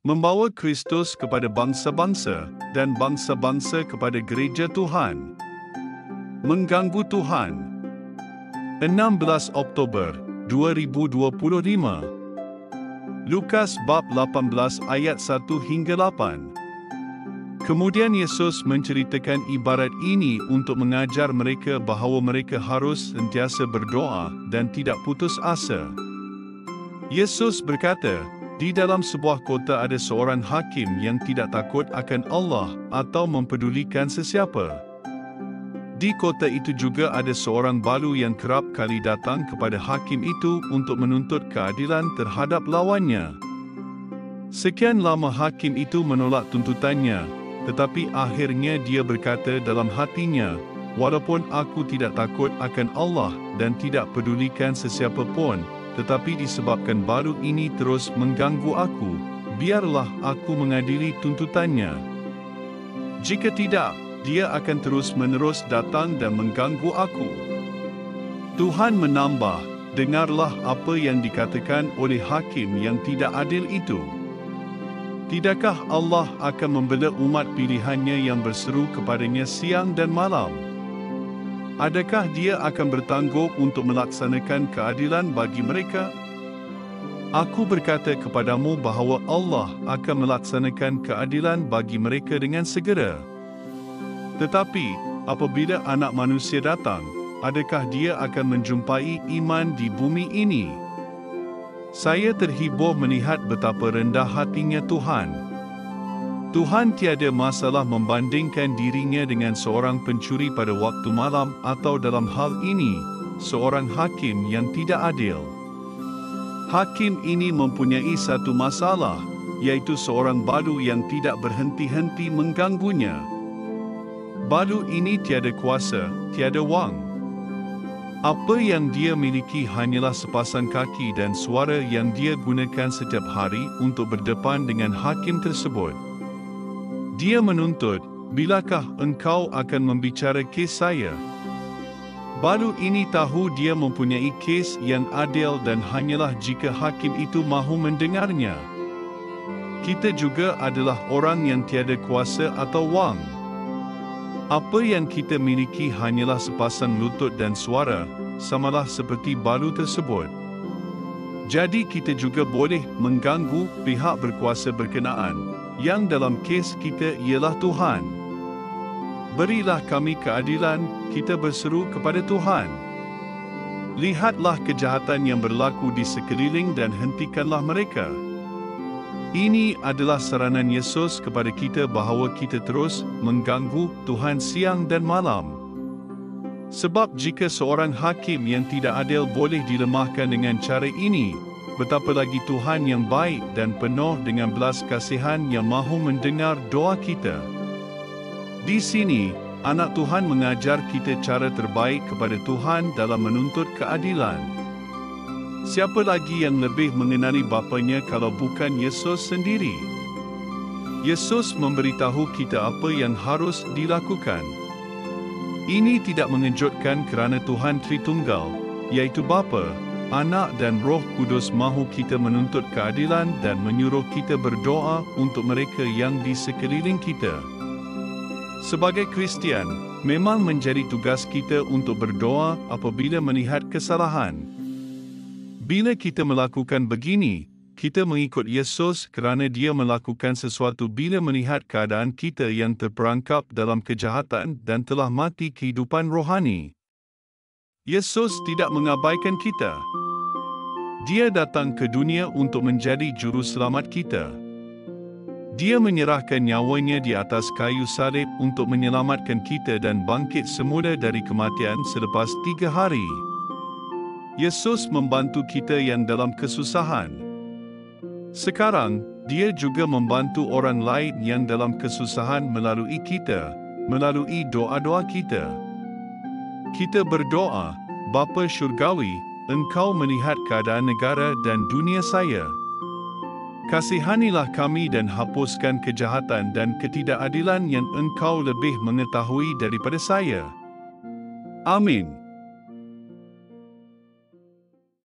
membawa Kristus kepada bangsa-bangsa dan bangsa-bangsa kepada gereja Tuhan. Mengganggu Tuhan. 16 Oktober 2025. Lukas bab 18 ayat 1 hingga 8. Kemudian Yesus menceritakan ibarat ini untuk mengajar mereka bahawa mereka harus sentiasa berdoa dan tidak putus asa. Yesus berkata, di dalam sebuah kota ada seorang hakim yang tidak takut akan Allah atau mempedulikan sesiapa. Di kota itu juga ada seorang balu yang kerap kali datang kepada hakim itu untuk menuntut keadilan terhadap lawannya. Sekian lama hakim itu menolak tuntutannya, tetapi akhirnya dia berkata dalam hatinya, walaupun aku tidak takut akan Allah dan tidak pedulikan sesiapa pun, tetapi disebabkan balu ini terus mengganggu aku, biarlah aku mengadili tuntutannya. Jika tidak, dia akan terus-menerus datang dan mengganggu aku. Tuhan menambah, dengarlah apa yang dikatakan oleh hakim yang tidak adil itu. Tidakkah Allah akan membela umat pilihannya yang berseru kepadanya siang dan malam? Adakah dia akan bertangguh untuk melaksanakan keadilan bagi mereka? Aku berkata kepadamu bahawa Allah akan melaksanakan keadilan bagi mereka dengan segera. Tetapi, apabila Anak Manusia datang, adakah dia akan menjumpai iman di bumi ini? Saya terhibur melihat betapa rendah hatinya Tuhan. Tuhan tiada masalah membandingkan dirinya dengan seorang pencuri pada waktu malam atau dalam hal ini, seorang hakim yang tidak adil. Hakim ini mempunyai satu masalah, iaitu seorang balu yang tidak berhenti-henti mengganggunya. Balu ini tiada kuasa, tiada wang. Apa yang dia miliki hanyalah sepasang kaki dan suara yang dia gunakan setiap hari untuk berdepan dengan hakim tersebut. Dia menuntut, bilakah engkau akan membicara kes saya? Balu ini tahu dia mempunyai kes yang adil dan hanyalah jika hakim itu mahu mendengarnya. Kita juga adalah orang yang tiada kuasa atau wang. Apa yang kita miliki hanyalah sepasang lutut dan suara, samalah seperti balu tersebut. Jadi kita juga boleh mengganggu pihak berkuasa berkenaan, yang dalam kes kita ialah Tuhan. Berilah kami keadilan, kita berseru kepada Tuhan. Lihatlah kejahatan yang berlaku di sekeliling dan hentikanlah mereka. Ini adalah saranan Yesus kepada kita bahawa kita terus mengganggu Tuhan siang dan malam. Sebab jika seorang hakim yang tidak adil boleh dilemahkan dengan cara ini, betapa lagi Tuhan yang baik dan penuh dengan belas kasihan yang mahu mendengar doa kita. Di sini, Anak Tuhan mengajar kita cara terbaik kepada Tuhan dalam menuntut keadilan. Siapa lagi yang lebih mengenali Bapanya kalau bukan Yesus sendiri? Yesus memberitahu kita apa yang harus dilakukan. Ini tidak mengejutkan kerana Tuhan Tritunggal, iaitu Bapa, Anak dan Roh Kudus mahu kita menuntut keadilan dan menyuruh kita berdoa untuk mereka yang di sekeliling kita. Sebagai Kristian, memang menjadi tugas kita untuk berdoa apabila melihat kesalahan. Bila kita melakukan begini, kita mengikut Yesus kerana dia melakukan sesuatu bila melihat keadaan kita yang terperangkap dalam kejahatan dan telah mati kehidupan rohani. Yesus tidak mengabaikan kita. Dia datang ke dunia untuk menjadi juru selamat kita. Dia menyerahkan nyawanya di atas kayu salib untuk menyelamatkan kita dan bangkit semula dari kematian selepas 3 hari. Yesus membantu kita yang dalam kesusahan. Sekarang, dia juga membantu orang lain yang dalam kesusahan melalui kita, melalui doa-doa kita. Kita berdoa, Bapa Syurgawi, Engkau melihat keadaan negara dan dunia saya. Kasihanilah kami dan hapuskan kejahatan dan ketidakadilan yang Engkau lebih mengetahui daripada saya. Amin.